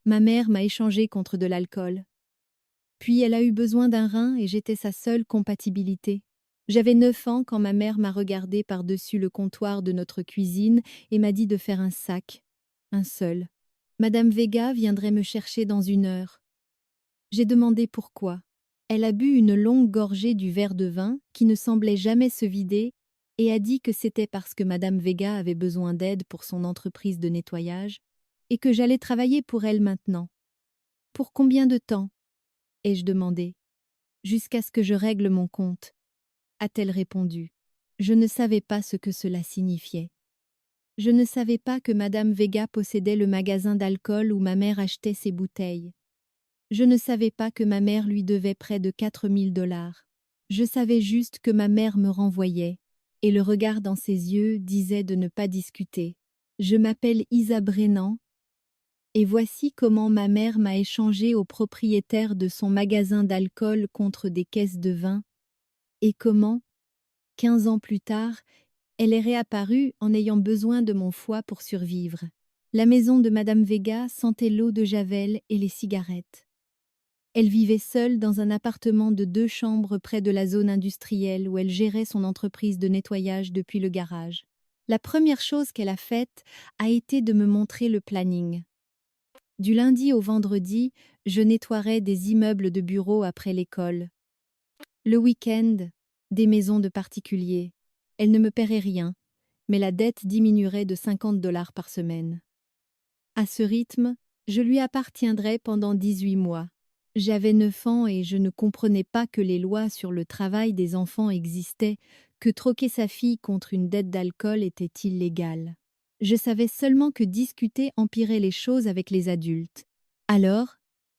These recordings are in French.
Ma mère m'a échangé contre de l'alcool. Puis elle a eu besoin d'un rein et j'étais sa seule compatibilité. J'avais 9 ans quand ma mère m'a regardé par-dessus le comptoir de notre cuisine et m'a dit de faire un sac. Un seul. Madame Vega viendrait me chercher dans 1 heure. J'ai demandé pourquoi. Elle a bu une longue gorgée du verre de vin, qui ne semblait jamais se vider, et a dit que c'était parce que Madame Vega avait besoin d'aide pour son entreprise de nettoyage, et que j'allais travailler pour elle maintenant. Pour combien de temps? Ai-je demandé. Jusqu'à ce que je règle mon compte, a-t-elle répondu. Je ne savais pas ce que cela signifiait. Je ne savais pas que Madame Vega possédait le magasin d'alcool où ma mère achetait ses bouteilles. Je ne savais pas que ma mère lui devait près de 4 000 $. Je savais juste que ma mère me renvoyait, et le regard dans ses yeux disait de ne pas discuter. Je m'appelle Isa Brennan, et voici comment ma mère m'a échangé au propriétaire de son magasin d'alcool contre des caisses de vin, et comment, 15 ans plus tard, elle est réapparue en ayant besoin de mon foie pour survivre. La maison de Madame Vega sentait l'eau de Javel et les cigarettes. Elle vivait seule dans un appartement de 2 chambres près de la zone industrielle où elle gérait son entreprise de nettoyage depuis le garage. La première chose qu'elle a faite a été de me montrer le planning. Du lundi au vendredi, je nettoierais des immeubles de bureaux après l'école. Le week-end, des maisons de particuliers. Elle ne me paierait rien, mais la dette diminuerait de 50 $ par semaine. À ce rythme, je lui appartiendrais pendant 18 mois. J'avais 9 ans et je ne comprenais pas que les lois sur le travail des enfants existaient, que troquer sa fille contre une dette d'alcool était illégal. Je savais seulement que discuter empirait les choses avec les adultes. Alors,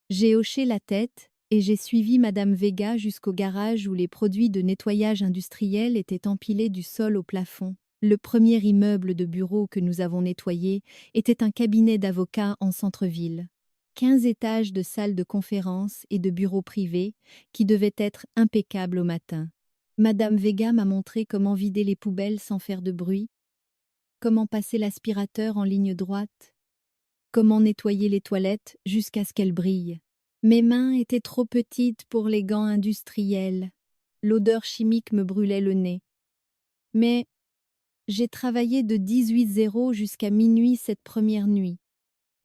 j'ai hoché la tête et j'ai suivi Madame Vega jusqu'au garage où les produits de nettoyage industriel étaient empilés du sol au plafond. Le premier immeuble de bureaux que nous avons nettoyé était un cabinet d'avocats en centre-ville. 15 étages de salles de conférence et de bureaux privés qui devaient être impeccables au matin. Madame Vega m'a montré comment vider les poubelles sans faire de bruit, comment passer l'aspirateur en ligne droite, comment nettoyer les toilettes jusqu'à ce qu'elles brillent. Mes mains étaient trop petites pour les gants industriels. L'odeur chimique me brûlait le nez. Mais j'ai travaillé de 18h jusqu'à minuit cette première nuit,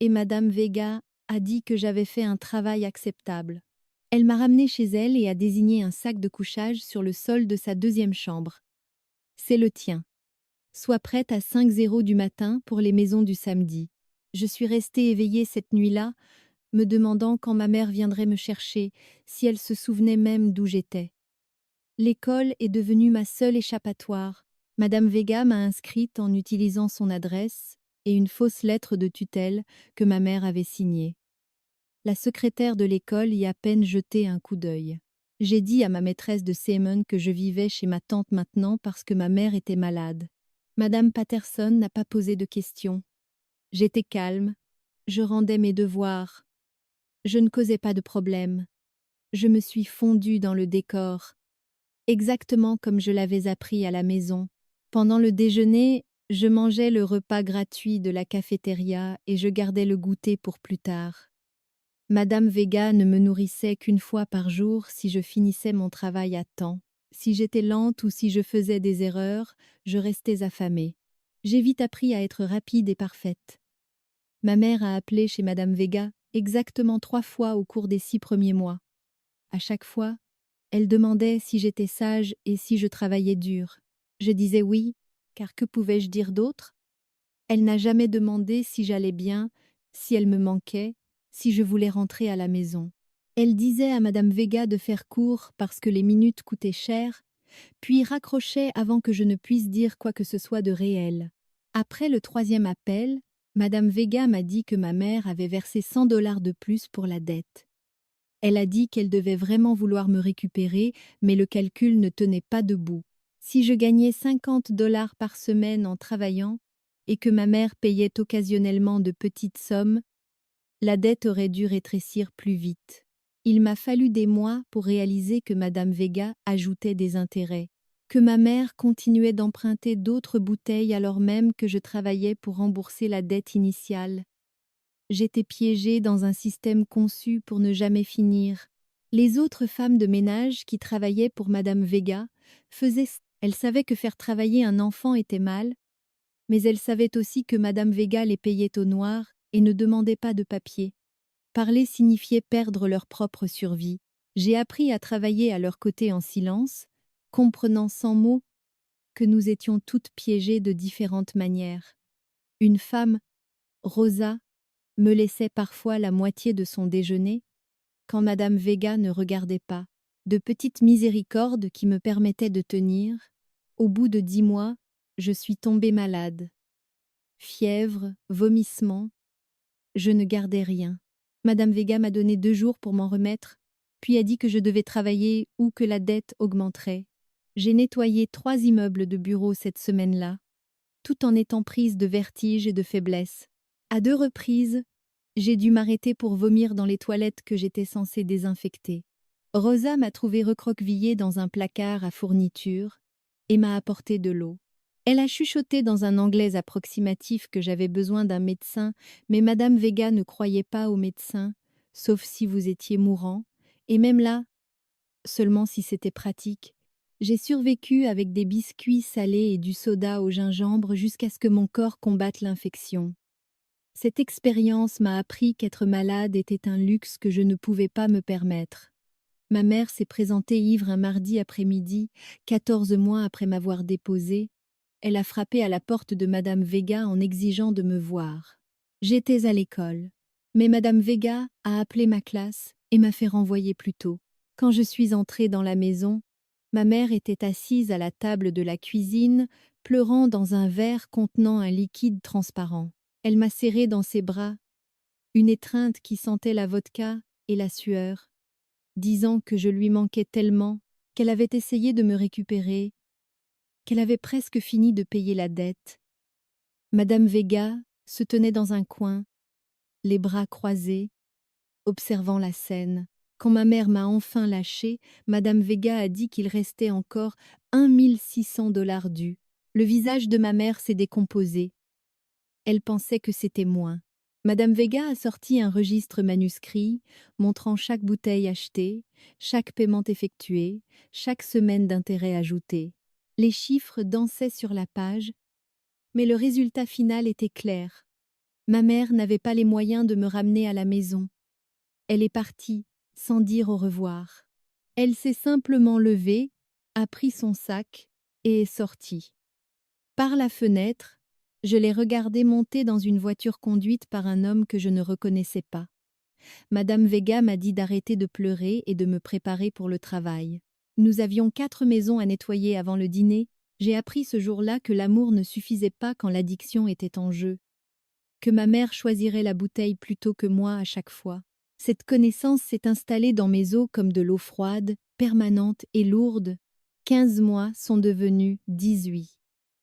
et Madame Vega a dit que j'avais fait un travail acceptable. Elle m'a ramené chez elle et a désigné un sac de couchage sur le sol de sa 2e chambre. C'est le tien. Sois prête à 5h du matin pour les maisons du samedi. Je suis restée éveillée cette nuit-là, me demandant quand ma mère viendrait me chercher, si elle se souvenait même d'où j'étais. L'école est devenue ma seule échappatoire. Madame Vega m'a inscrite en utilisant son adresse et une fausse lettre de tutelle que ma mère avait signée. La secrétaire de l'école y a à peine jeté un coup d'œil. J'ai dit à ma maîtresse de Seaman que je vivais chez ma tante maintenant parce que ma mère était malade. Madame Patterson n'a pas posé de questions. J'étais calme, je rendais mes devoirs. Je ne causais pas de problème. Je me suis fondue dans le décor, exactement comme je l'avais appris à la maison. Pendant le déjeuner, je mangeais le repas gratuit de la cafétéria et je gardais le goûter pour plus tard. Madame Vega ne me nourrissait qu'1 fois par jour si je finissais mon travail à temps. Si j'étais lente ou si je faisais des erreurs, je restais affamée. J'ai vite appris à être rapide et parfaite. Ma mère a appelé chez Madame Vega exactement 3 fois au cours des 6 premiers mois. À chaque fois, elle demandait si j'étais sage et si je travaillais dur. Je disais oui, car que pouvais-je dire d'autre? Elle n'a jamais demandé si j'allais bien, si elle me manquait, si je voulais rentrer à la maison. Elle disait à Madame Vega de faire court parce que les minutes coûtaient cher, puis raccrochait avant que je ne puisse dire quoi que ce soit de réel. Après le 3e appel, Madame Vega m'a dit que ma mère avait versé 100 $ de plus pour la dette. Elle a dit qu'elle devait vraiment vouloir me récupérer, mais le calcul ne tenait pas debout. Si je gagnais 50 $ par semaine en travaillant, et que ma mère payait occasionnellement de petites sommes, la dette aurait dû rétrécir plus vite. Il m'a fallu des mois pour réaliser que Madame Vega ajoutait des intérêts, que ma mère continuait d'emprunter d'autres bouteilles alors même que je travaillais pour rembourser la dette initiale. J'étais piégée dans un système conçu pour ne jamais finir. Les autres femmes de ménage qui travaillaient pour Madame Vega elles savaient que faire travailler un enfant était mal, mais elles savaient aussi que Madame Vega les payait au noir et ne demandait pas de papier. Parler signifiait perdre leur propre survie. J'ai appris à travailler à leur côté en silence, comprenant sans mots que nous étions toutes piégées de différentes manières. Une femme, Rosa, me laissait parfois la moitié de son déjeuner, quand Madame Vega ne regardait pas, de petites miséricordes qui me permettaient de tenir. Au bout de 10 mois, je suis tombée malade. Fièvre, vomissements, je ne gardais rien. Madame Vega m'a donné 2 jours pour m'en remettre, puis a dit que je devais travailler ou que la dette augmenterait. J'ai nettoyé 3 immeubles de bureaux cette semaine-là, tout en étant prise de vertige et de faiblesse. À 2 reprises, j'ai dû m'arrêter pour vomir dans les toilettes que j'étais censée désinfecter. Rosa m'a trouvée recroquevillée dans un placard à fournitures et m'a apporté de l'eau. Elle a chuchoté dans un anglais approximatif que j'avais besoin d'un médecin, mais Madame Vega ne croyait pas aux médecins, sauf si vous étiez mourant, et même là, seulement si c'était pratique. J'ai survécu avec des biscuits salés et du soda au gingembre jusqu'à ce que mon corps combatte l'infection. Cette expérience m'a appris qu'être malade était un luxe que je ne pouvais pas me permettre. Ma mère s'est présentée ivre un mardi après-midi, 14 mois après m'avoir déposée. Elle a frappé à la porte de Madame Vega en exigeant de me voir. J'étais à l'école, mais Madame Vega a appelé ma classe et m'a fait renvoyer plus tôt. Quand je suis entrée dans la maison, ma mère était assise à la table de la cuisine, pleurant dans un verre contenant un liquide transparent. Elle m'a serrée dans ses bras, une étreinte qui sentait la vodka et la sueur, disant que je lui manquais tellement, qu'elle avait essayé de me récupérer, qu'elle avait presque fini de payer la dette. Madame Vega se tenait dans un coin, les bras croisés, observant la scène. Quand ma mère m'a enfin lâchée, Madame Vega a dit qu'il restait encore 1 600 $ dus. Le visage de ma mère s'est décomposé. Elle pensait que c'était moins. Madame Vega a sorti un registre manuscrit, montrant chaque bouteille achetée, chaque paiement effectué, chaque semaine d'intérêt ajouté. Les chiffres dansaient sur la page, mais le résultat final était clair. Ma mère n'avait pas les moyens de me ramener à la maison. Elle est partie, sans dire au revoir. Elle s'est simplement levée, a pris son sac et est sortie. Par la fenêtre, je l'ai regardée monter dans une voiture conduite par un homme que je ne reconnaissais pas. Madame Vega m'a dit d'arrêter de pleurer et de me préparer pour le travail. Nous avions 4 maisons à nettoyer avant le dîner. J'ai appris ce jour-là que l'amour ne suffisait pas quand l'addiction était en jeu, que ma mère choisirait la bouteille plutôt que moi à chaque fois. Cette connaissance s'est installée dans mes os comme de l'eau froide, permanente et lourde. 15 mois sont devenus 18.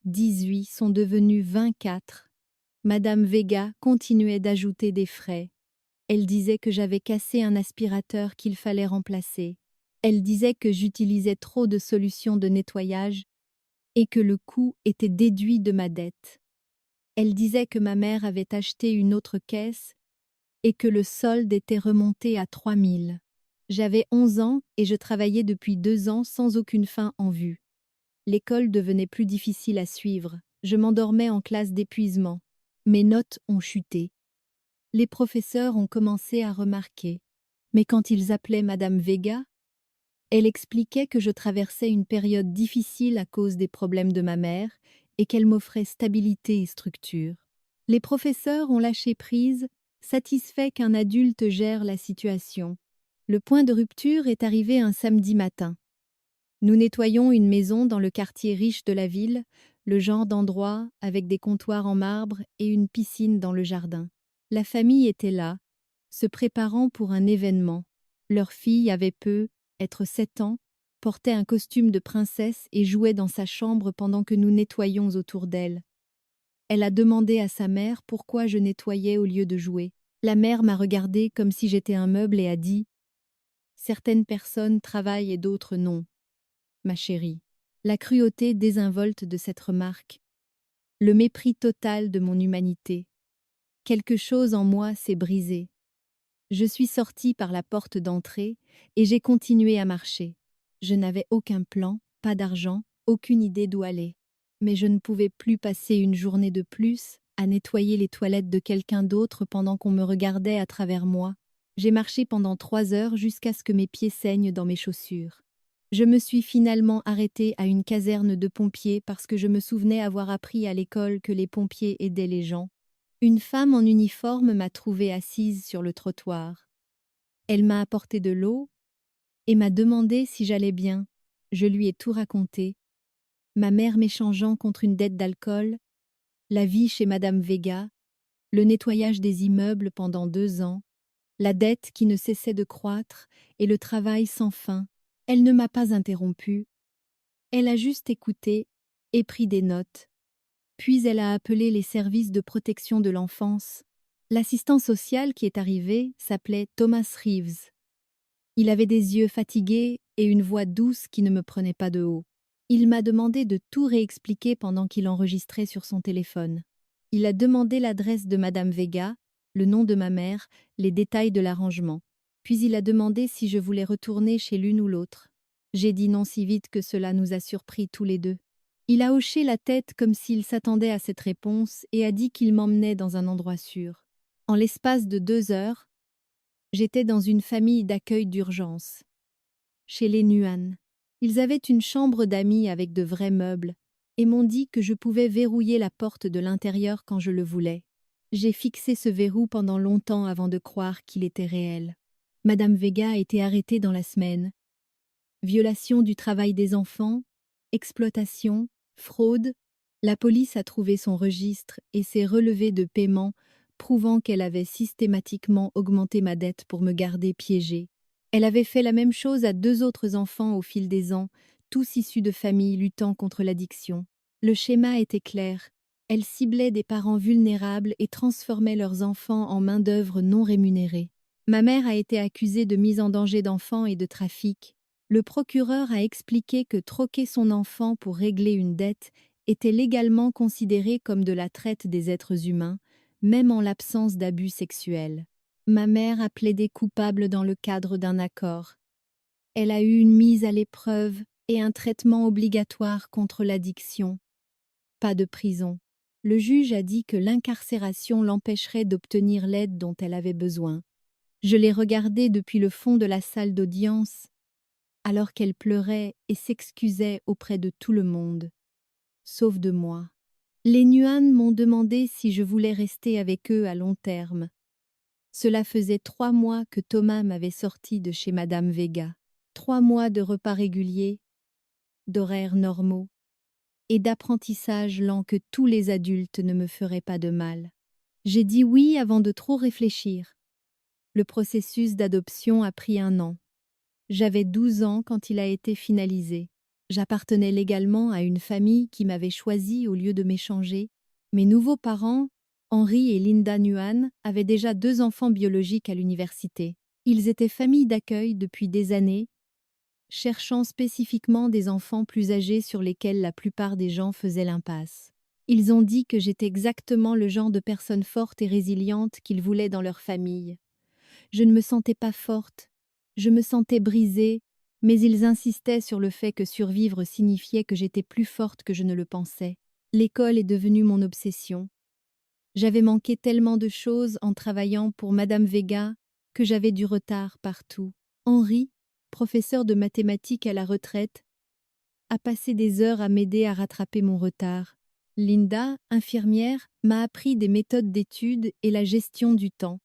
18 sont devenus 24. Madame Vega continuait d'ajouter des frais. Elle disait que j'avais cassé un aspirateur qu'il fallait remplacer. Elle disait que j'utilisais trop de solutions de nettoyage et que le coût était déduit de ma dette. Elle disait que ma mère avait acheté une autre caisse et que le solde était remonté à 3 000. J'avais 11 ans et je travaillais depuis 2 ans sans aucune fin en vue. L'école devenait plus difficile à suivre. Je m'endormais en classe d'épuisement. Mes notes ont chuté. Les professeurs ont commencé à remarquer. Mais quand ils appelaient Madame Vega, elle expliquait que je traversais une période difficile à cause des problèmes de ma mère et qu'elle m'offrait stabilité et structure. Les professeurs ont lâché prise, satisfaits qu'un adulte gère la situation. Le point de rupture est arrivé un samedi matin. Nous nettoyons une maison dans le quartier riche de la ville, le genre d'endroit avec des comptoirs en marbre et une piscine dans le jardin. La famille était là, se préparant pour un événement. Leur fille avait être 7 ans, portait un costume de princesse et jouait dans sa chambre pendant que nous nettoyions autour d'elle. Elle a demandé à sa mère pourquoi je nettoyais au lieu de jouer. La mère m'a regardée comme si j'étais un meuble et a dit « Certaines personnes travaillent et d'autres non. » Ma chérie, la cruauté désinvolte de cette remarque, le mépris total de mon humanité. Quelque chose en moi s'est brisé. Je suis sortie par la porte d'entrée et j'ai continué à marcher. Je n'avais aucun plan, pas d'argent, aucune idée d'où aller. Mais je ne pouvais plus passer une journée de plus à nettoyer les toilettes de quelqu'un d'autre pendant qu'on me regardait à travers moi. J'ai marché pendant 3 heures jusqu'à ce que mes pieds saignent dans mes chaussures. Je me suis finalement arrêtée à une caserne de pompiers parce que je me souvenais avoir appris à l'école que les pompiers aidaient les gens. Une femme en uniforme m'a trouvée assise sur le trottoir. Elle m'a apporté de l'eau et m'a demandé si j'allais bien. Je lui ai tout raconté. Ma mère m'échangeant contre une dette d'alcool, la vie chez Madame Vega, le nettoyage des immeubles pendant 2 ans, la dette qui ne cessait de croître et le travail sans fin. Elle ne m'a pas interrompue. Elle a juste écouté et pris des notes. Puis elle a appelé les services de protection de l'enfance. L'assistant social qui est arrivé s'appelait Thomas Reeves. Il avait des yeux fatigués et une voix douce qui ne me prenait pas de haut. Il m'a demandé de tout réexpliquer pendant qu'il enregistrait sur son téléphone. Il a demandé l'adresse de Madame Vega, le nom de ma mère, les détails de l'arrangement. Puis il a demandé si je voulais retourner chez l'une ou l'autre. J'ai dit non si vite que cela nous a surpris tous les deux. Il a hoché la tête comme s'il s'attendait à cette réponse et a dit qu'il m'emmenait dans un endroit sûr. En l'espace de 2 heures, j'étais dans une famille d'accueil d'urgence, chez les Nuan. Ils avaient une chambre d'amis avec de vrais meubles et m'ont dit que je pouvais verrouiller la porte de l'intérieur quand je le voulais. J'ai fixé ce verrou pendant longtemps avant de croire qu'il était réel. Madame Vega a été arrêtée dans la semaine. Violation du travail des enfants, exploitation, fraude. La police a trouvé son registre et ses relevés de paiement prouvant qu'elle avait systématiquement augmenté ma dette pour me garder piégée. Elle avait fait la même chose à 2 autres enfants au fil des ans, tous issus de familles luttant contre l'addiction. Le schéma était clair. Elle ciblait des parents vulnérables et transformait leurs enfants en main-d'œuvre non rémunérée. Ma mère a été accusée de mise en danger d'enfants et de trafic. Le procureur a expliqué que troquer son enfant pour régler une dette était légalement considéré comme de la traite des êtres humains, même en l'absence d'abus sexuels. Ma mère a plaidé coupable dans le cadre d'un accord. Elle a eu une mise à l'épreuve et un traitement obligatoire contre l'addiction. Pas de prison. Le juge a dit que l'incarcération l'empêcherait d'obtenir l'aide dont elle avait besoin. Je l'ai regardée depuis le fond de la salle d'audience, alors qu'elle pleurait et s'excusait auprès de tout le monde, sauf de moi. Les Nuan m'ont demandé si je voulais rester avec eux à long terme. Cela faisait 3 mois que Thomas m'avait sorti de chez Madame Vega. 3 mois de repas réguliers, d'horaires normaux et d'apprentissage lent que tous les adultes ne me feraient pas de mal. J'ai dit oui avant de trop réfléchir. Le processus d'adoption a pris 1 an. J'avais 12 ans quand il a été finalisé. J'appartenais légalement à une famille qui m'avait choisi au lieu de m'échanger. Mes nouveaux parents, Henry et Linda Nuan, avaient déjà 2 enfants biologiques à l'université. Ils étaient famille d'accueil depuis des années, cherchant spécifiquement des enfants plus âgés sur lesquels la plupart des gens faisaient l'impasse. Ils ont dit que j'étais exactement le genre de personne forte et résiliente qu'ils voulaient dans leur famille. Je ne me sentais pas forte, je me sentais brisée, mais ils insistaient sur le fait que survivre signifiait que j'étais plus forte que je ne le pensais. L'école est devenue mon obsession. J'avais manqué tellement de choses en travaillant pour Madame Vega que j'avais du retard partout. Henri, professeur de mathématiques à la retraite, a passé des heures à m'aider à rattraper mon retard. Linda, infirmière, m'a appris des méthodes d'études et la gestion du temps.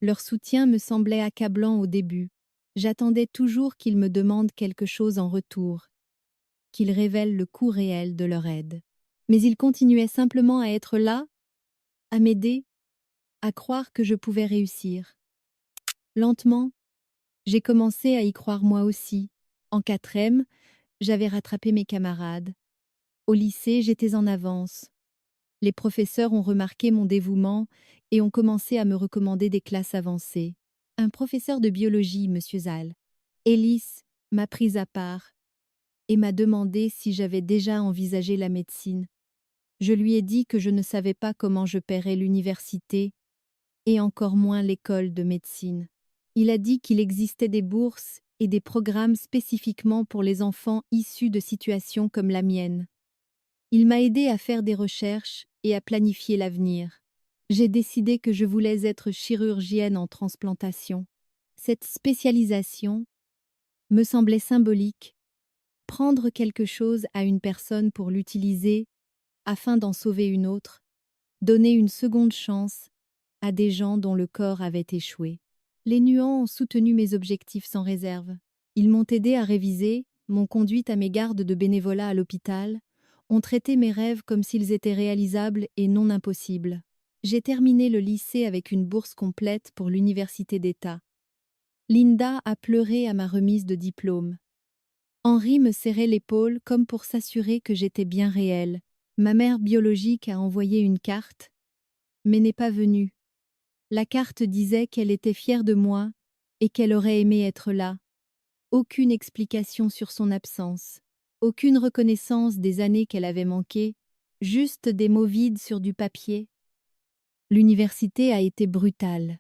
Leur soutien me semblait accablant au début. J'attendais toujours qu'ils me demandent quelque chose en retour, qu'ils révèlent le coût réel de leur aide. Mais ils continuaient simplement à être là, à m'aider, à croire que je pouvais réussir. Lentement, j'ai commencé à y croire moi aussi. En 4e, j'avais rattrapé mes camarades. Au lycée, j'étais en avance. Les professeurs ont remarqué mon dévouement et ont commencé à me recommander des classes avancées. Un professeur de biologie, Monsieur Zal, Ellis, m'a prise à part et m'a demandé si j'avais déjà envisagé la médecine. Je lui ai dit que je ne savais pas comment je paierais l'université et encore moins l'école de médecine. Il a dit qu'il existait des bourses et des programmes spécifiquement pour les enfants issus de situations comme la mienne. Il m'a aidé à faire des recherches et à planifier l'avenir. J'ai décidé que je voulais être chirurgienne en transplantation. Cette spécialisation me semblait symbolique. Prendre quelque chose à une personne pour l'utiliser afin d'en sauver une autre, donner une seconde chance à des gens dont le corps avait échoué. Les nuances ont soutenu mes objectifs sans réserve. Ils m'ont aidé à réviser, m'ont conduite à mes gardes de bénévolat à l'hôpital, ont traité mes rêves comme s'ils étaient réalisables et non impossibles. J'ai terminé le lycée avec une bourse complète pour l'université d'État. Linda a pleuré à ma remise de diplôme. Henri me serrait l'épaule comme pour s'assurer que j'étais bien réelle. Ma mère biologique a envoyé une carte, mais n'est pas venue. La carte disait qu'elle était fière de moi et qu'elle aurait aimé être là. Aucune explication sur son absence, aucune reconnaissance des années qu'elle avait manquées, juste des mots vides sur du papier. L'université a été brutale.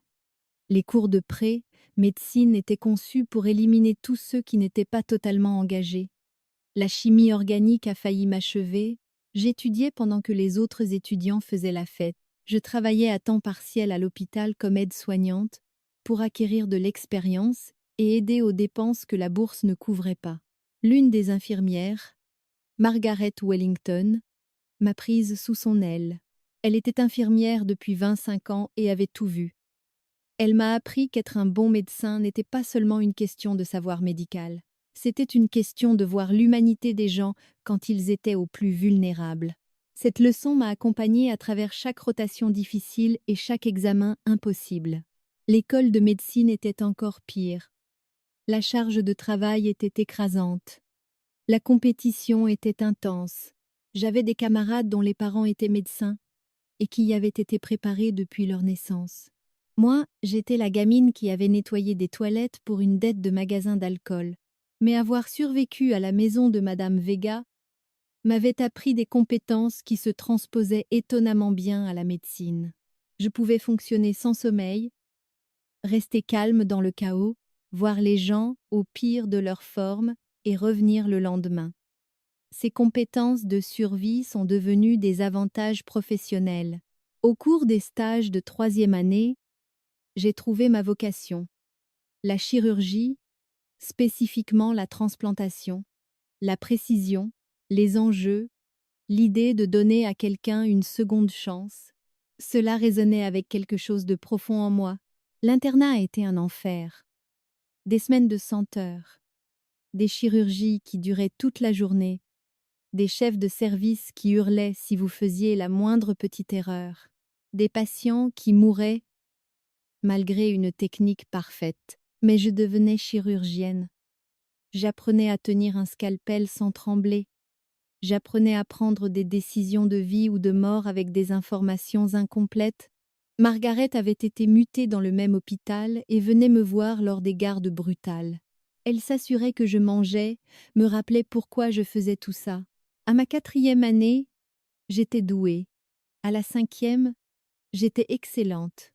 Les cours de pré, médecine étaient conçus pour éliminer tous ceux qui n'étaient pas totalement engagés. La chimie organique a failli m'achever. J'étudiais pendant que les autres étudiants faisaient la fête. Je travaillais à temps partiel à l'hôpital comme aide-soignante pour acquérir de l'expérience et aider aux dépenses que la bourse ne couvrait pas. L'une des infirmières, Margaret Wellington, m'a prise sous son aile. Elle était infirmière depuis 25 ans et avait tout vu. Elle m'a appris qu'être un bon médecin n'était pas seulement une question de savoir médical. C'était une question de voir l'humanité des gens quand ils étaient au plus vulnérables. Cette leçon m'a accompagnée à travers chaque rotation difficile et chaque examen impossible. L'école de médecine était encore pire. La charge de travail était écrasante. La compétition était intense. J'avais des camarades dont les parents étaient médecins et qui y avaient été préparés depuis leur naissance. Moi, j'étais la gamine qui avait nettoyé des toilettes pour une dette de magasin d'alcool. Mais avoir survécu à la maison de Madame Vega m'avait appris des compétences qui se transposaient étonnamment bien à la médecine. Je pouvais fonctionner sans sommeil, rester calme dans le chaos, voir les gens au pire de leur forme et revenir le lendemain. Ces compétences de survie sont devenues des avantages professionnels. Au cours des stages de 3e année, j'ai trouvé ma vocation. La chirurgie, spécifiquement la transplantation, la précision, les enjeux, l'idée de donner à quelqu'un une seconde chance. Cela résonnait avec quelque chose de profond en moi. L'internat a été un enfer. Des semaines de 100 heures, des chirurgies qui duraient toute la journée, des chefs de service qui hurlaient si vous faisiez la moindre petite erreur, des patients qui mouraient malgré une technique parfaite. Mais je devenais chirurgienne. J'apprenais à tenir un scalpel sans trembler. J'apprenais à prendre des décisions de vie ou de mort avec des informations incomplètes. Margaret avait été mutée dans le même hôpital et venait me voir lors des gardes brutales. Elle s'assurait que je mangeais, me rappelait pourquoi je faisais tout ça. À ma 4e année, j'étais douée. À la 5e, j'étais excellente.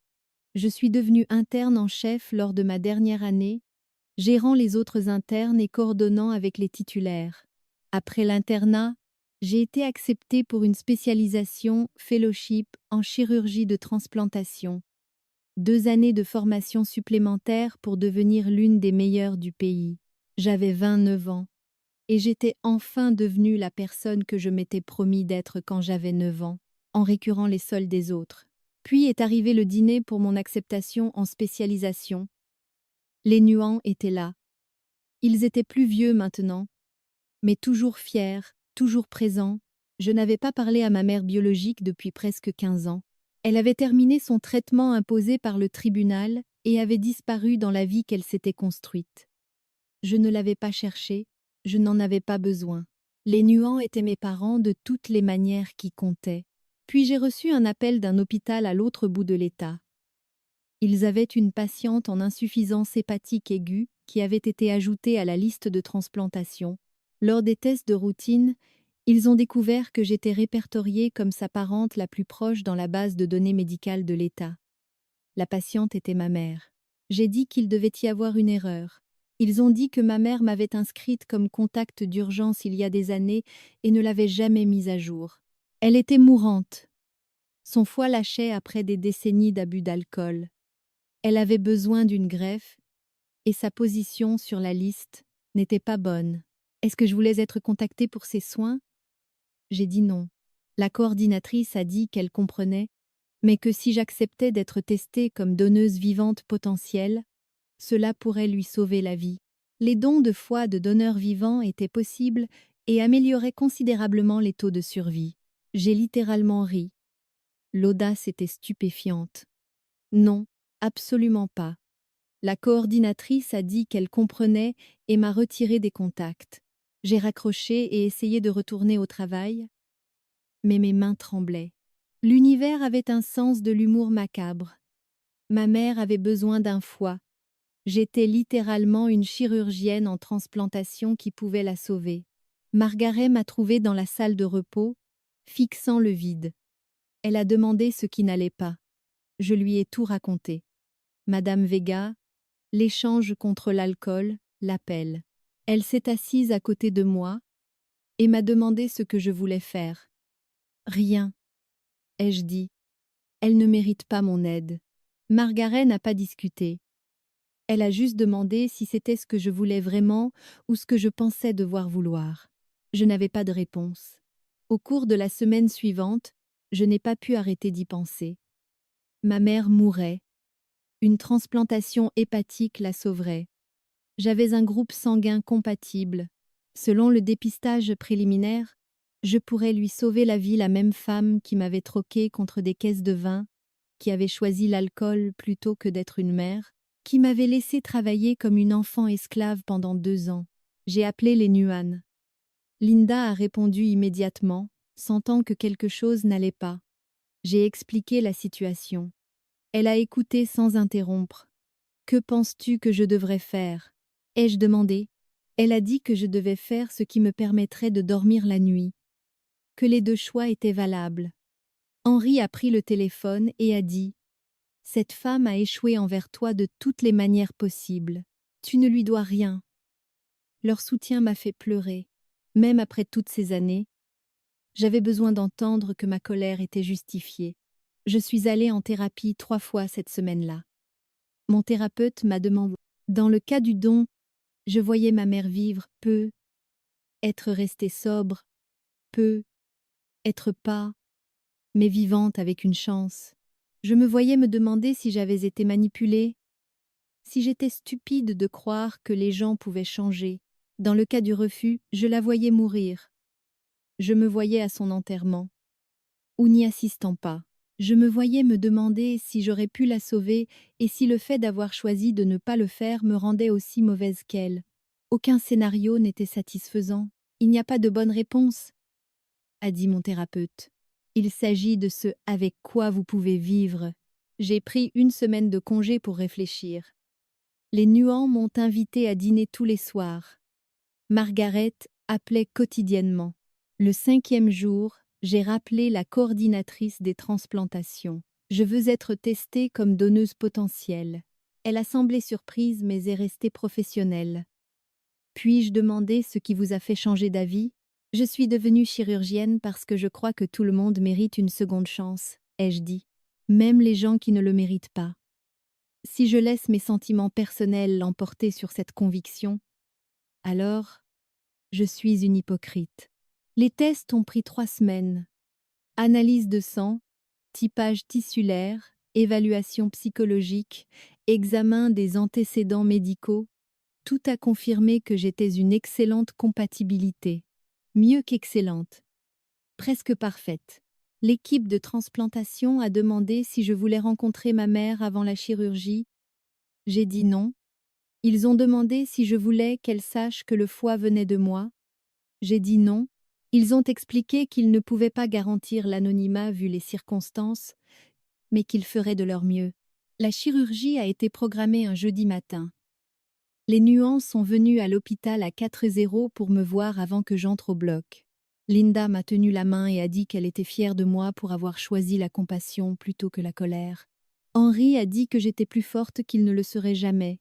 Je suis devenue interne en chef lors de ma dernière année, gérant les autres internes et coordonnant avec les titulaires. Après l'internat, j'ai été acceptée pour une spécialisation fellowship en chirurgie de transplantation. 2 années de formation supplémentaire pour devenir l'une des meilleures du pays. J'avais 29 ans et j'étais enfin devenue la personne que je m'étais promis d'être quand j'avais 9 ans, en récurant les sols des autres. Puis est arrivé le dîner pour mon acceptation en spécialisation. Les nuances étaient là. Ils étaient plus vieux maintenant, mais toujours fiers, toujours présents. Je n'avais pas parlé à ma mère biologique depuis presque 15 ans. Elle avait terminé son traitement imposé par le tribunal et avait disparu dans la vie qu'elle s'était construite. Je ne l'avais pas cherchée, je n'en avais pas besoin. Les nuances étaient mes parents de toutes les manières qui comptaient. Puis j'ai reçu un appel d'un hôpital à l'autre bout de l'État. Ils avaient une patiente en insuffisance hépatique aiguë qui avait été ajoutée à la liste de transplantation. Lors des tests de routine, ils ont découvert que j'étais répertoriée comme sa parente la plus proche dans la base de données médicales de l'État. La patiente était ma mère. J'ai dit qu'il devait y avoir une erreur. Ils ont dit que ma mère m'avait inscrite comme contact d'urgence il y a des années et ne l'avait jamais mise à jour. Elle était mourante. Son foie lâchait après des décennies d'abus d'alcool. Elle avait besoin d'une greffe et sa position sur la liste n'était pas bonne. Est-ce que je voulais être contactée pour ses soins? J'ai dit non. La coordinatrice a dit qu'elle comprenait, mais que si j'acceptais d'être testée comme donneuse vivante potentielle, cela pourrait lui sauver la vie. Les dons de foie de donneurs vivants étaient possibles et amélioraient considérablement les taux de survie. J'ai littéralement ri. L'audace était stupéfiante. Non, absolument pas. La coordinatrice a dit qu'elle comprenait et m'a retiré des contacts. J'ai raccroché et essayé de retourner au travail, mais mes mains tremblaient. L'univers avait un sens de l'humour macabre. Ma mère avait besoin d'un foie. J'étais littéralement une chirurgienne en transplantation qui pouvait la sauver. Margaret m'a trouvée dans la salle de repos, fixant le vide. Elle a demandé ce qui n'allait pas. Je lui ai tout raconté. Madame Vega, l'échange contre l'alcool, l'appel. Elle s'est assise à côté de moi et m'a demandé ce que je voulais faire. Rien, ai-je dit. Elle ne mérite pas mon aide. Margaret n'a pas discuté. Elle a juste demandé si c'était ce que je voulais vraiment ou ce que je pensais devoir vouloir. Je n'avais pas de réponse. Au cours de la semaine suivante, je n'ai pas pu arrêter d'y penser. Ma mère mourait. Une transplantation hépatique la sauverait. J'avais un groupe sanguin compatible. Selon le dépistage préliminaire, je pourrais lui sauver la vie, la même femme qui m'avait troqué contre des caisses de vin, qui avait choisi l'alcool plutôt que d'être une mère, qui m'avait laissé travailler comme une enfant esclave pendant 2 ans. J'ai appelé les Nuan. Linda a répondu immédiatement, sentant que quelque chose n'allait pas. J'ai expliqué la situation. Elle a écouté sans interrompre. « Que penses-tu que je devrais faire ?» ai-je demandé. Elle a dit que je devais faire ce qui me permettrait de dormir la nuit, que les 2 choix étaient valables. Henri a pris le téléphone et a dit « Cette femme a échoué envers toi de toutes les manières possibles. Tu ne lui dois rien. » Leur soutien m'a fait pleurer. Même après toutes ces années, j'avais besoin d'entendre que ma colère était justifiée. Je suis allée en thérapie 3 fois cette semaine-là. Mon thérapeute m'a demandé, dans le cas du don, je voyais ma mère vivre peu, être restée sobre, peu, être pas, mais vivante avec une chance. Je me voyais me demander si j'avais été manipulée, si j'étais stupide de croire que les gens pouvaient changer. Dans le cas du refus, je la voyais mourir. Je me voyais à son enterrement, ou n'y assistant pas. Je me voyais me demander si j'aurais pu la sauver et si le fait d'avoir choisi de ne pas le faire me rendait aussi mauvaise qu'elle. Aucun scénario n'était satisfaisant. Il n'y a pas de bonne réponse, a dit mon thérapeute. Il s'agit de ce avec quoi vous pouvez vivre. J'ai pris 1 semaine de congé pour réfléchir. Les Nuans m'ont invité à dîner tous les soirs. Margaret appelait quotidiennement. Le 5e jour, j'ai rappelé la coordinatrice des transplantations. Je veux être testée comme donneuse potentielle. Elle a semblé surprise mais est restée professionnelle. Puis-je demander ce qui vous a fait changer d'avis? Je suis devenue chirurgienne parce que je crois que tout le monde mérite une seconde chance, ai-je dit. Même les gens qui ne le méritent pas. Si je laisse mes sentiments personnels l'emporter sur cette conviction, alors, je suis une hypocrite. Les tests ont pris 3 semaines. Analyse de sang, typage tissulaire, évaluation psychologique, examen des antécédents médicaux, tout a confirmé que j'étais une excellente compatibilité. Mieux qu'excellente. Presque parfaite. L'équipe de transplantation a demandé si je voulais rencontrer ma mère avant la chirurgie. J'ai dit non. Ils ont demandé si je voulais qu'elle sache que le foie venait de moi. J'ai dit non. Ils ont expliqué qu'ils ne pouvaient pas garantir l'anonymat vu les circonstances, mais qu'ils feraient de leur mieux. La chirurgie a été programmée un jeudi matin. Les Nuances sont venus à l'hôpital à 4h pour me voir avant que j'entre au bloc. Linda m'a tenu la main et a dit qu'elle était fière de moi pour avoir choisi la compassion plutôt que la colère. Henry a dit que j'étais plus forte qu'il ne le serait jamais.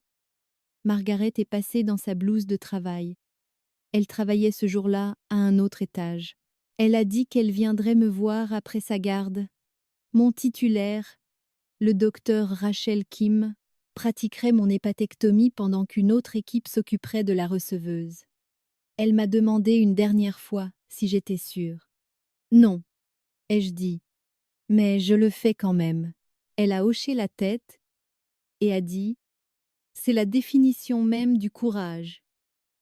Margaret est passée dans sa blouse de travail. Elle travaillait ce jour-là à un autre étage. Elle a dit qu'elle viendrait me voir après sa garde. Mon titulaire, le docteur Rachel Kim, pratiquerait mon hépatectomie pendant qu'une autre équipe s'occuperait de la receveuse. Elle m'a demandé une dernière fois si j'étais sûre. Non, ai-je dit, mais je le fais quand même. Elle a hoché la tête et a dit: c'est la définition même du courage.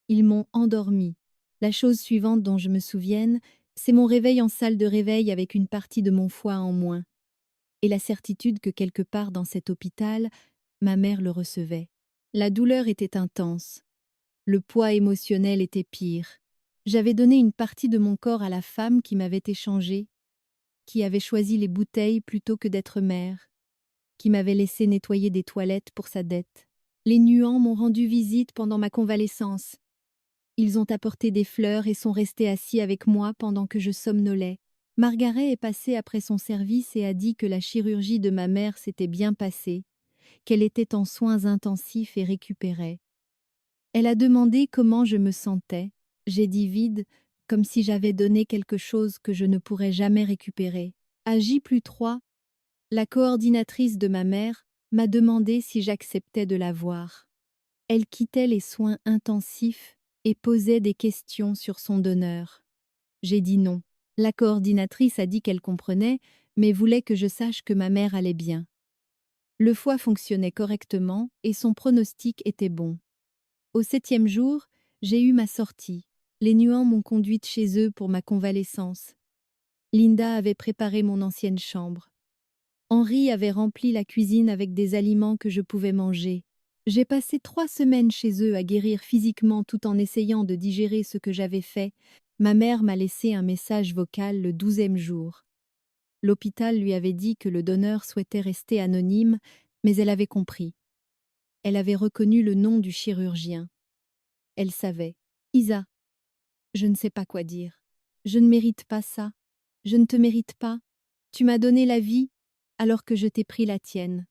Ils m'ont endormie. La chose suivante dont je me souvienne, c'est mon réveil en salle de réveil avec une partie de mon foie en moins, et la certitude que quelque part dans cet hôpital, ma mère le recevait. La douleur était intense. Le poids émotionnel était pire. J'avais donné une partie de mon corps à la femme qui m'avait échangé, qui avait choisi les bouteilles plutôt que d'être mère, qui m'avait laissé nettoyer des toilettes pour sa dette. Les Nuans m'ont rendu visite pendant ma convalescence. Ils ont apporté des fleurs et sont restés assis avec moi pendant que je somnolais. Margaret est passée après son service et a dit que la chirurgie de ma mère s'était bien passée, qu'elle était en soins intensifs et récupérait. Elle a demandé comment je me sentais. J'ai dit vide, comme si j'avais donné quelque chose que je ne pourrais jamais récupérer. À J+3, la coordinatrice de ma mère m'a demandé si j'acceptais de la voir. Elle quittait les soins intensifs et posait des questions sur son donneur. J'ai dit non. La coordinatrice a dit qu'elle comprenait, mais voulait que je sache que ma mère allait bien. Le foie fonctionnait correctement et son pronostic était bon. Au 7e jour, j'ai eu ma sortie. Les Nuans m'ont conduite chez eux pour ma convalescence. Linda avait préparé mon ancienne chambre. Henry avait rempli la cuisine avec des aliments que je pouvais manger. J'ai passé 3 semaines chez eux à guérir physiquement tout en essayant de digérer ce que j'avais fait. Ma mère m'a laissé un message vocal le 12e jour. L'hôpital lui avait dit que le donneur souhaitait rester anonyme, mais elle avait compris. Elle avait reconnu le nom du chirurgien. Elle savait. Isa, je ne sais pas quoi dire. Je ne mérite pas ça. Je ne te mérite pas. Tu m'as donné la vie alors que je t'ai pris la tienne.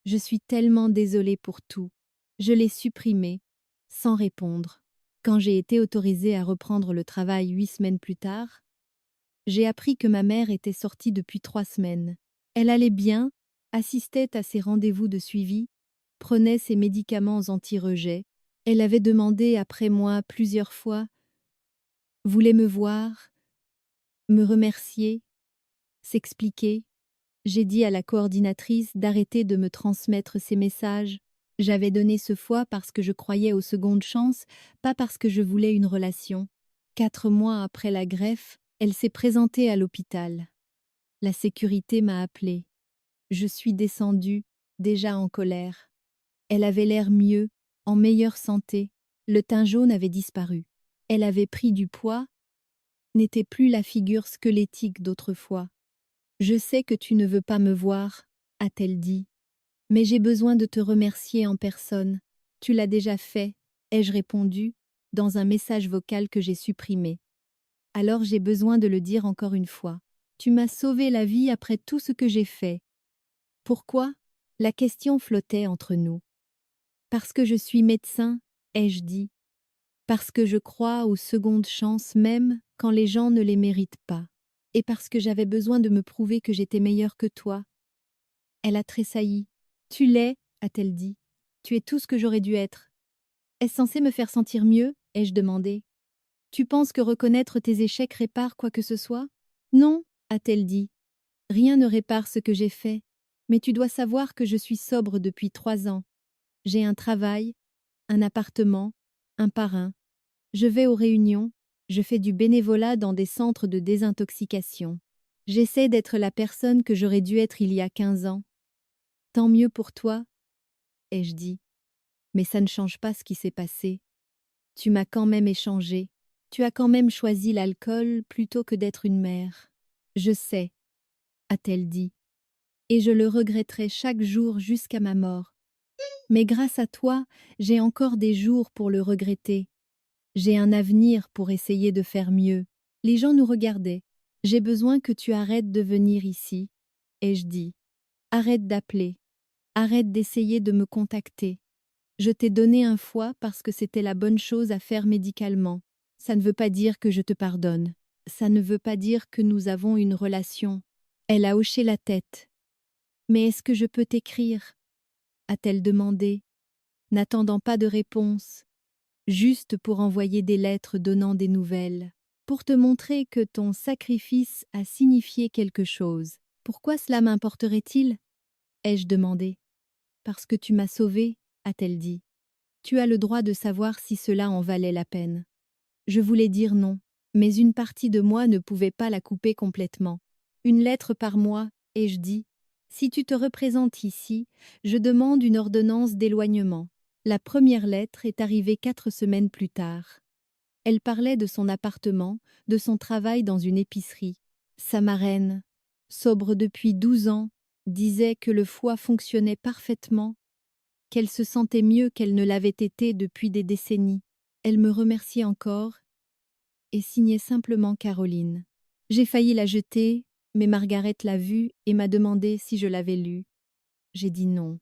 Je suis tellement désolée pour tout. Je l'ai supprimé, sans répondre. Quand j'ai été autorisée à reprendre le travail 8 semaines plus tard, j'ai appris que ma mère était sortie depuis 3 semaines. Elle allait bien, assistait à ses rendez-vous de suivi, prenait ses médicaments anti-rejet. Elle avait demandé après moi plusieurs fois, voulait me voir, me remercier, s'expliquer. J'ai dit à la coordinatrice d'arrêter de me transmettre ces messages. J'avais donné ce foie parce que je croyais aux secondes chances, pas parce que je voulais une relation. 4 mois après la greffe, elle s'est présentée à l'hôpital. La sécurité m'a appelée. Je suis descendue, déjà en colère. Elle avait l'air mieux, en meilleure santé. Le teint jaune avait disparu. Elle avait pris du poids, n'était plus la figure squelettique d'autrefois. Je sais que tu ne veux pas me voir, a-t-elle dit. Mais j'ai besoin de te remercier en personne. Tu l'as déjà fait, ai-je répondu, dans un message vocal que j'ai supprimé. Alors j'ai besoin de le dire encore une fois. Tu m'as sauvé la vie après tout ce que j'ai fait. Pourquoi? La question flottait entre nous. Parce que je suis médecin, ai-je dit. Parce que je crois aux secondes chances même quand les gens ne les méritent pas. Et parce que j'avais besoin de me prouver que j'étais meilleure que toi. Elle a tressailli. Tu l'es, a-t-elle dit. Tu es tout ce que j'aurais dû être. Est-ce censé me faire sentir mieux? Ai-je demandé. Tu penses que reconnaître tes échecs répare quoi que ce soit? Non, a-t-elle dit. Rien ne répare ce que j'ai fait. Mais tu dois savoir que je suis sobre depuis 3 ans. J'ai un travail, un appartement, un parrain. Je vais aux réunions, je fais du bénévolat dans des centres de désintoxication. J'essaie d'être la personne que j'aurais dû être il y a 15 ans. Tant mieux pour toi, ai-je dit. Mais ça ne change pas ce qui s'est passé. Tu m'as quand même échangé. Tu as quand même choisi l'alcool plutôt que d'être une mère. Je sais, a-t-elle dit. Et je le regretterai chaque jour jusqu'à ma mort. Mais grâce à toi, j'ai encore des jours pour le regretter. J'ai un avenir pour essayer de faire mieux. Les gens nous regardaient. J'ai besoin que tu arrêtes de venir ici. Ai-je dit. Arrête d'appeler. Arrête d'essayer de me contacter. Je t'ai donné un foie parce que c'était la bonne chose à faire médicalement. Ça ne veut pas dire que je te pardonne. Ça ne veut pas dire que nous avons une relation. Elle a hoché la tête. Mais est-ce que je peux t'écrire a-t-elle demandé, n'attendant pas de réponse, juste pour envoyer des lettres donnant des nouvelles, pour te montrer que ton sacrifice a signifié quelque chose. Pourquoi cela m'importerait-il ai-je demandé. Parce que tu m'as sauvée, a-t-elle dit. Tu as le droit de savoir si cela en valait la peine. Je voulais dire non, mais une partie de moi ne pouvait pas la couper complètement. Une lettre par mois, ai-je dit. Si tu te représentes ici, je demande une ordonnance d'éloignement. La première lettre est arrivée 4 semaines plus tard. Elle parlait de son appartement, de son travail dans une épicerie. Sa marraine, sobre depuis 12 ans, disait que le foie fonctionnait parfaitement, qu'elle se sentait mieux qu'elle ne l'avait été depuis des décennies. Elle me remerciait encore et signait simplement Caroline. J'ai failli la jeter, mais Margaret l'a vue et m'a demandé si je l'avais lue. J'ai dit non.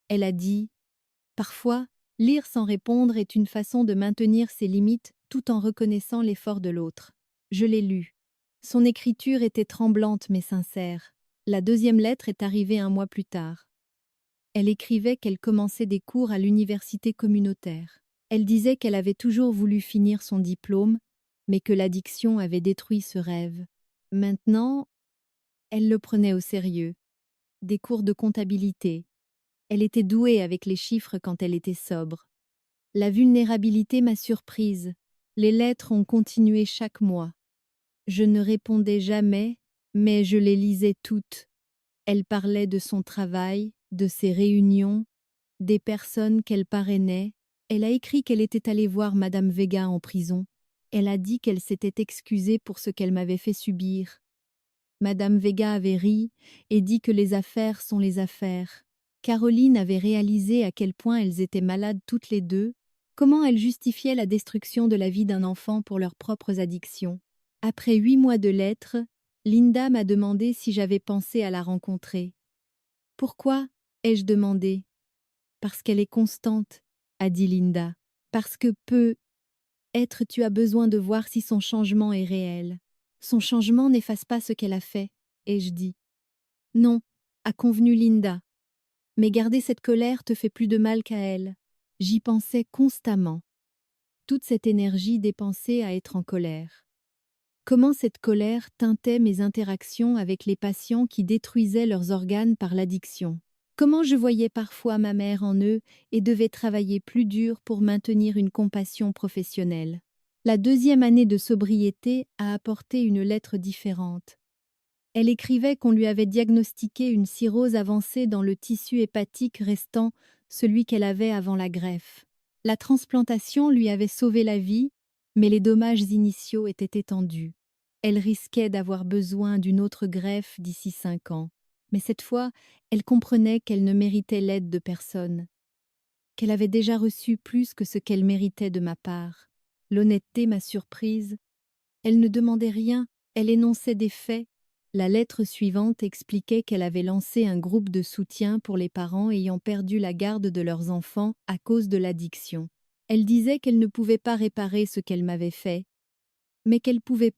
Elle a dit « Parfois, lire sans répondre est une façon de maintenir ses limites tout en reconnaissant l'effort de l'autre. » Je l'ai lu. Son écriture était tremblante mais sincère. La deuxième lettre est arrivée 1 mois plus tard. Elle écrivait qu'elle commençait des cours à l'université communautaire. Elle disait qu'elle avait toujours voulu finir son diplôme, mais que l'addiction avait détruit ce rêve. Maintenant, elle le prenait au sérieux. Des cours de comptabilité. Elle était douée avec les chiffres quand elle était sobre. La vulnérabilité m'a surprise. Les lettres ont continué chaque mois. Je ne répondais jamais, mais je les lisais toutes. Elle parlait de son travail, de ses réunions, des personnes qu'elle parrainait. Elle a écrit qu'elle était allée voir Madame Vega en prison. Elle a dit qu'elle s'était excusée pour ce qu'elle m'avait fait subir. Madame Vega avait ri et dit que les affaires sont les affaires. Caroline avait réalisé à quel point elles étaient malades toutes les deux, comment elles justifiaient la destruction de la vie d'un enfant pour leurs propres addictions. Après 8 mois de lettres, Linda m'a demandé si j'avais pensé à la rencontrer. Pourquoi ai-je demandé? Parce qu'elle est constante, a dit Linda. Parce que peut-être tu as besoin de voir si son changement est réel. Son changement n'efface pas ce qu'elle a fait, ai-je dit. Non, a convenu Linda. Mais garder cette colère te fait plus de mal qu'à elle. J'y pensais constamment. Toute cette énergie dépensée à être en colère. Comment cette colère teintait mes interactions avec les patients qui détruisaient leurs organes par l'addiction. Comment je voyais parfois ma mère en eux et devais travailler plus dur pour maintenir une compassion professionnelle. La deuxième année de sobriété a apporté une lettre différente. Elle écrivait qu'on lui avait diagnostiqué une cirrhose avancée dans le tissu hépatique restant, celui qu'elle avait avant la greffe. La transplantation lui avait sauvé la vie, mais les dommages initiaux étaient étendus. Elle risquait d'avoir besoin d'une autre greffe d'ici 5 ans. Mais cette fois, elle comprenait qu'elle ne méritait l'aide de personne, qu'elle avait déjà reçu plus que ce qu'elle méritait de ma part. L'honnêteté m'a surprise. Elle ne demandait rien, elle énonçait des faits. La lettre suivante expliquait qu'elle avait lancé un groupe de soutien pour les parents ayant perdu la garde de leurs enfants à cause de l'addiction. Elle disait qu'elle ne pouvait pas réparer ce qu'elle m'avait fait, mais qu'elle pouvait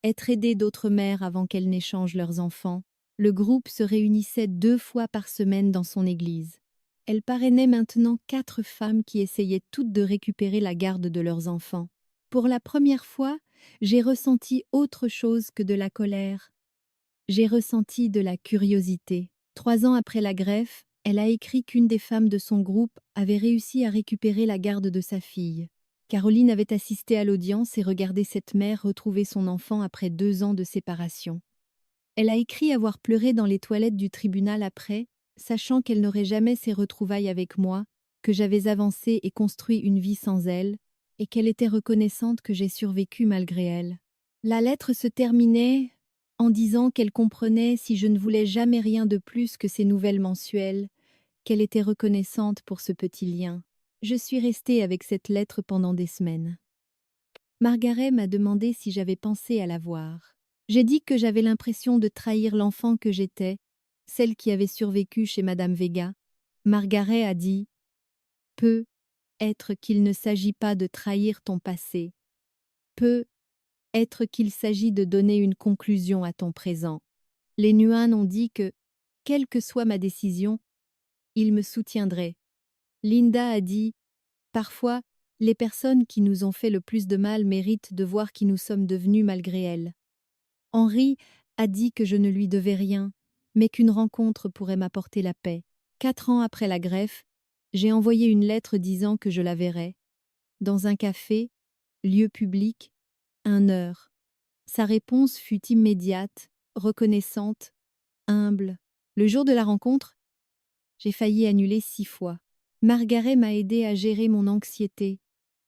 être aidée d'autres mères avant qu'elles n'échangent leurs enfants. Le groupe se réunissait 2 fois par semaine dans son église. Elle parrainait maintenant 4 femmes qui essayaient toutes de récupérer la garde de leurs enfants. Pour la première fois, j'ai ressenti autre chose que de la colère. J'ai ressenti de la curiosité. 3 ans après la greffe, elle a écrit qu'une des femmes de son groupe avait réussi à récupérer la garde de sa fille. Caroline avait assisté à l'audience et regardé cette mère retrouver son enfant après 2 ans de séparation. Elle a écrit avoir pleuré dans les toilettes du tribunal après, sachant qu'elle n'aurait jamais ces retrouvailles avec moi, que j'avais avancé et construit une vie sans elle, et qu'elle était reconnaissante que j'ai survécu malgré elle. La lettre se terminait en disant qu'elle comprenait si je ne voulais jamais rien de plus que ces nouvelles mensuelles, qu'elle était reconnaissante pour ce petit lien. Je suis restée avec cette lettre pendant des semaines. Margaret m'a demandé si j'avais pensé à la voir. J'ai dit que j'avais l'impression de trahir l'enfant que j'étais, celle qui avait survécu chez Madame Vega, Margaret a dit « Peut être qu'il ne s'agit pas de trahir ton passé, peut être qu'il s'agit de donner une conclusion à ton présent. » Les Nuan ont dit que, quelle que soit ma décision, ils me soutiendraient. Linda a dit « Parfois, les personnes qui nous ont fait le plus de mal méritent de voir qui nous sommes devenus malgré elles. » Henri a dit que je ne lui devais rien, mais qu'une rencontre pourrait m'apporter la paix. 4 ans après la greffe, j'ai envoyé une lettre disant que je la verrais. Dans un café, lieu public, 1 heure. Sa réponse fut immédiate, reconnaissante, humble. Le jour de la rencontre, j'ai failli annuler 6 fois. Margaret m'a aidé à gérer mon anxiété.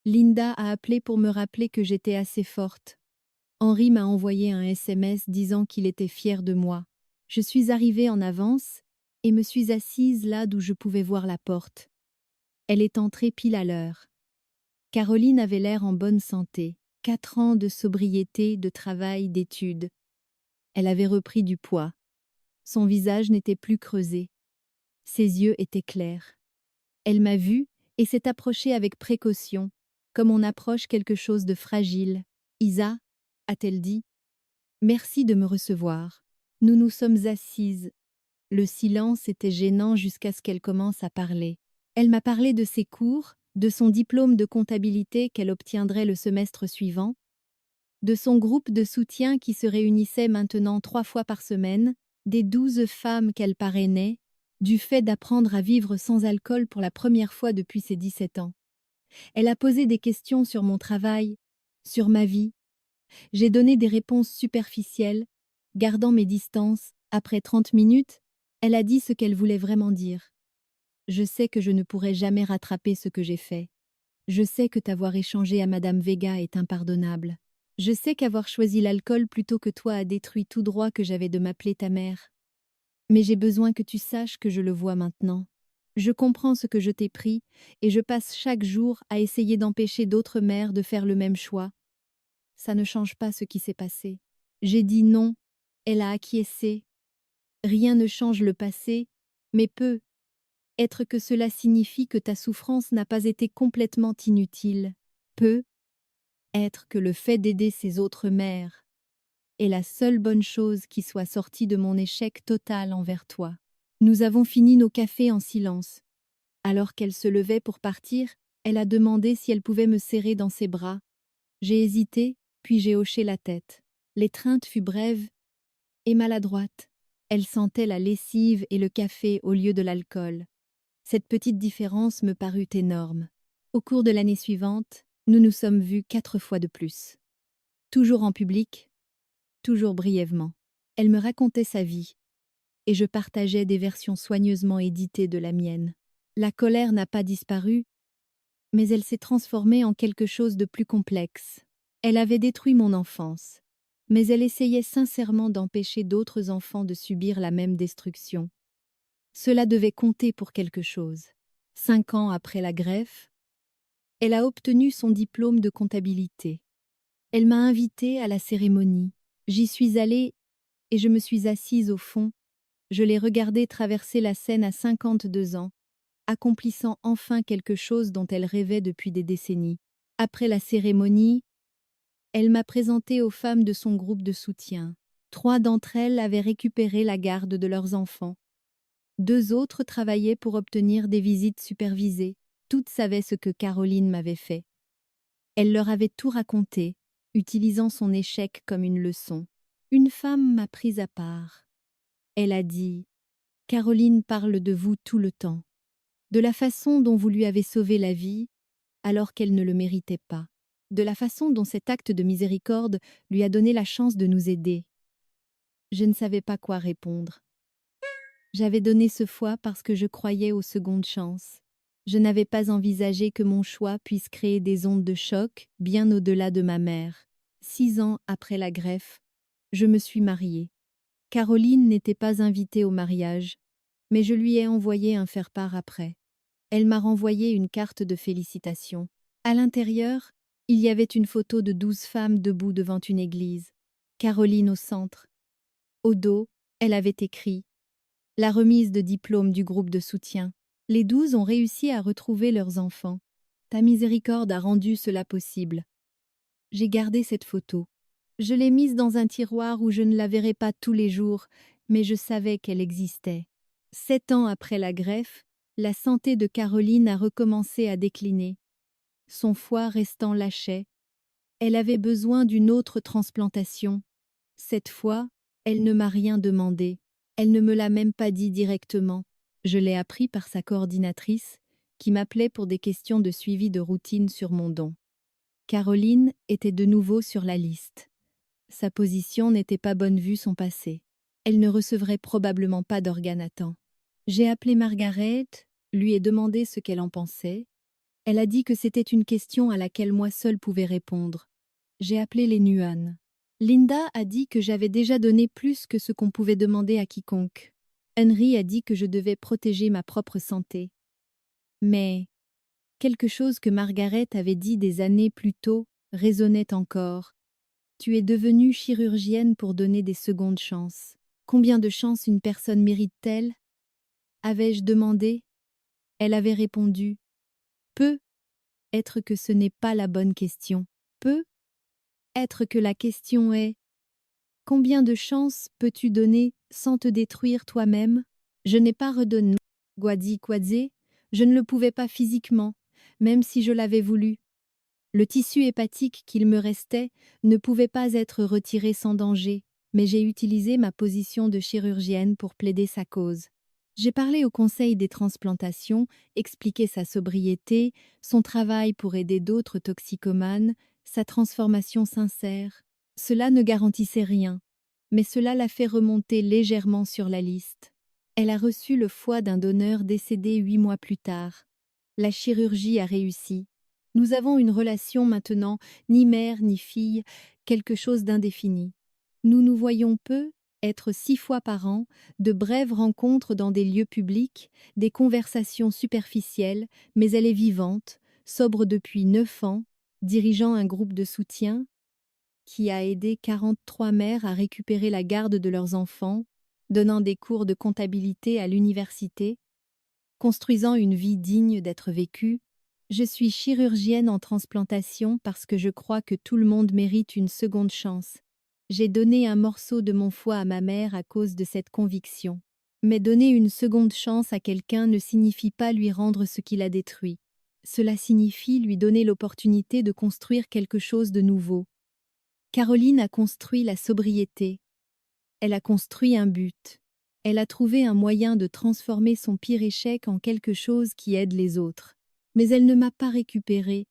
Linda a appelé pour me rappeler que j'étais assez forte. Henri m'a envoyé un SMS disant qu'il était fier de moi. Je suis arrivée en avance et me suis assise là d'où je pouvais voir la porte. Elle est entrée pile à l'heure. Caroline avait l'air en bonne santé. 4 ans de sobriété, de travail, d'études. Elle avait repris du poids. Son visage n'était plus creusé. Ses yeux étaient clairs. Elle m'a vue et s'est approchée avec précaution, comme on approche quelque chose de fragile. « Isa » a-t-elle dit. « Merci de me recevoir. » Nous nous sommes assises. Le silence était gênant jusqu'à ce qu'elle commence à parler. Elle m'a parlé de ses cours, de son diplôme de comptabilité qu'elle obtiendrait le semestre suivant, de son groupe de soutien qui se réunissait maintenant 3 fois par semaine, des 12 femmes qu'elle parrainait, du fait d'apprendre à vivre sans alcool pour la première fois depuis ses 17 ans. Elle a posé des questions sur mon travail, sur ma vie. J'ai donné des réponses superficielles, gardant mes distances. Après 30 minutes, elle a dit ce qu'elle voulait vraiment dire. Je sais que je ne pourrai jamais rattraper ce que j'ai fait. Je sais que t'avoir échangé à Madame Vega est impardonnable. Je sais qu'avoir choisi l'alcool plutôt que toi a détruit tout droit que j'avais de m'appeler ta mère. Mais j'ai besoin que tu saches que je le vois maintenant. Je comprends ce que je t'ai pris, et je passe chaque jour à essayer d'empêcher d'autres mères de faire le même choix. Ça ne change pas ce qui s'est passé. J'ai dit non, elle a acquiescé. Rien ne change le passé, mais peut être que cela signifie que ta souffrance n'a pas été complètement inutile. Peut être que le fait d'aider ces autres mères est la seule bonne chose qui soit sortie de mon échec total envers toi. Nous avons fini nos cafés en silence. Alors qu'elle se levait pour partir, elle a demandé si elle pouvait me serrer dans ses bras. J'ai hésité, puis j'ai hoché la tête. L'étreinte fut brève et maladroite. Elle sentait la lessive et le café au lieu de l'alcool. Cette petite différence me parut énorme. Au cours de l'année suivante, nous nous sommes vus 4 fois de plus. Toujours en public, toujours brièvement. Elle me racontait sa vie, et je partageais des versions soigneusement éditées de la mienne. La colère n'a pas disparu, mais elle s'est transformée en quelque chose de plus complexe. Elle avait détruit mon enfance, mais elle essayait sincèrement d'empêcher d'autres enfants de subir la même destruction. Cela devait compter pour quelque chose. 5 ans après la greffe, elle a obtenu son diplôme de comptabilité. Elle m'a invitée à la cérémonie. J'y suis allée et je me suis assise au fond. Je l'ai regardée traverser la scène à 52 ans, accomplissant enfin quelque chose dont elle rêvait depuis des décennies. Après la cérémonie, elle m'a présentée aux femmes de son groupe de soutien. 3 d'entre elles avaient récupéré la garde de leurs enfants. 2 autres travaillaient pour obtenir des visites supervisées. Toutes savaient ce que Caroline m'avait fait. Elle leur avait tout raconté, utilisant son échec comme une leçon. Une femme m'a prise à part. Elle a dit « Caroline parle de vous tout le temps, de la façon dont vous lui avez sauvé la vie, alors qu'elle ne le méritait pas, de la façon dont cet acte de miséricorde lui a donné la chance de nous aider. » Je ne savais pas quoi répondre. J'avais donné ce foie parce que je croyais aux secondes chances. Je n'avais pas envisagé que mon choix puisse créer des ondes de choc bien au-delà de ma mère. 6 ans après la greffe, je me suis mariée. Caroline n'était pas invitée au mariage, mais je lui ai envoyé un faire-part après. Elle m'a renvoyé une carte de félicitations. À l'intérieur, il y avait une photo de 12 femmes debout devant une église. Caroline au centre. Au dos, elle avait écrit La remise de diplôme du groupe de soutien. Les 12 ont réussi à retrouver leurs enfants. Ta miséricorde a rendu cela possible. J'ai gardé cette photo. Je l'ai mise dans un tiroir où je ne la verrai pas tous les jours, mais je savais qu'elle existait. 7 ans après la greffe, la santé de Caroline a recommencé à décliner. Son foie restant lâchait. Elle avait besoin d'une autre transplantation. Cette fois, elle ne m'a rien demandé. Elle ne me l'a même pas dit directement. Je l'ai appris par sa coordinatrice, qui m'appelait pour des questions de suivi de routine sur mon don. Caroline était de nouveau sur la liste. Sa position n'était pas bonne vu son passé. Elle ne recevrait probablement pas d'organes à temps. J'ai appelé Margaret, lui ai demandé ce qu'elle en pensait. Elle a dit que c'était une question à laquelle moi seule pouvais répondre. J'ai appelé les Nuan. Linda a dit que j'avais déjà donné plus que ce qu'on pouvait demander à quiconque. Henry a dit que je devais protéger ma propre santé. Mais quelque chose que Margaret avait dit des années plus tôt résonnait encore. Tu es devenue chirurgienne pour donner des secondes chances. Combien de chances une personne mérite-t-elle? Avais-je demandé? Elle avait répondu. Peu. Être que ce n'est pas la bonne question. Peu. Être que la question est combien de chances peux-tu donner sans te détruire toi-même? Je n'ai pas redonné Guadi Kwadze, je ne le pouvais pas physiquement, même si je l'avais voulu. Le tissu hépatique qu'il me restait ne pouvait pas être retiré sans danger, mais j'ai utilisé ma position de chirurgienne pour plaider sa cause. J'ai parlé au conseil des transplantations, expliqué sa sobriété, son travail pour aider d'autres toxicomanes, sa transformation sincère. Cela ne garantissait rien, mais cela l'a fait remonter légèrement sur la liste. Elle a reçu le foie d'un donneur décédé 8 mois plus tard. La chirurgie a réussi. Nous avons une relation maintenant, ni mère ni fille, quelque chose d'indéfini. Nous nous voyons peu, être 6 fois par an, de brèves rencontres dans des lieux publics, des conversations superficielles, mais elle est vivante, sobre depuis 9 ans, dirigeant un groupe de soutien, qui a aidé 43 mères à récupérer la garde de leurs enfants, donnant des cours de comptabilité à l'université, construisant une vie digne d'être vécue. Je suis chirurgienne en transplantation parce que je crois que tout le monde mérite une seconde chance. J'ai donné un morceau de mon foie à ma mère à cause de cette conviction. Mais donner une seconde chance à quelqu'un ne signifie pas lui rendre ce qu'il a détruit. Cela signifie lui donner l'opportunité de construire quelque chose de nouveau. Caroline a construit la sobriété. Elle a construit un but. Elle a trouvé un moyen de transformer son pire échec en quelque chose qui aide les autres. Mais elle ne m'a pas récupéré.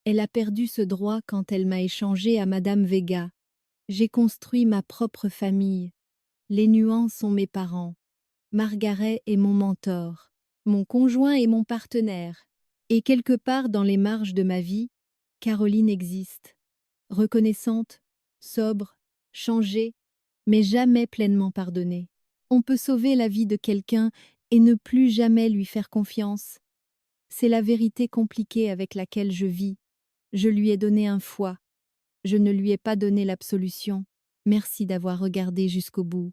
Elle a perdu ce droit quand elle m'a échangé à Madame Vega. J'ai construit ma propre famille. Les Nuans sont mes parents. Margaret est mon mentor. Mon conjoint est mon partenaire. Et quelque part dans les marges de ma vie, Caroline existe. Reconnaissante, sobre, changée, mais jamais pleinement pardonnée. On peut sauver la vie de quelqu'un et ne plus jamais lui faire confiance. C'est la vérité compliquée avec laquelle je vis. Je lui ai donné un foie. Je ne lui ai pas donné l'absolution. Merci d'avoir regardé jusqu'au bout.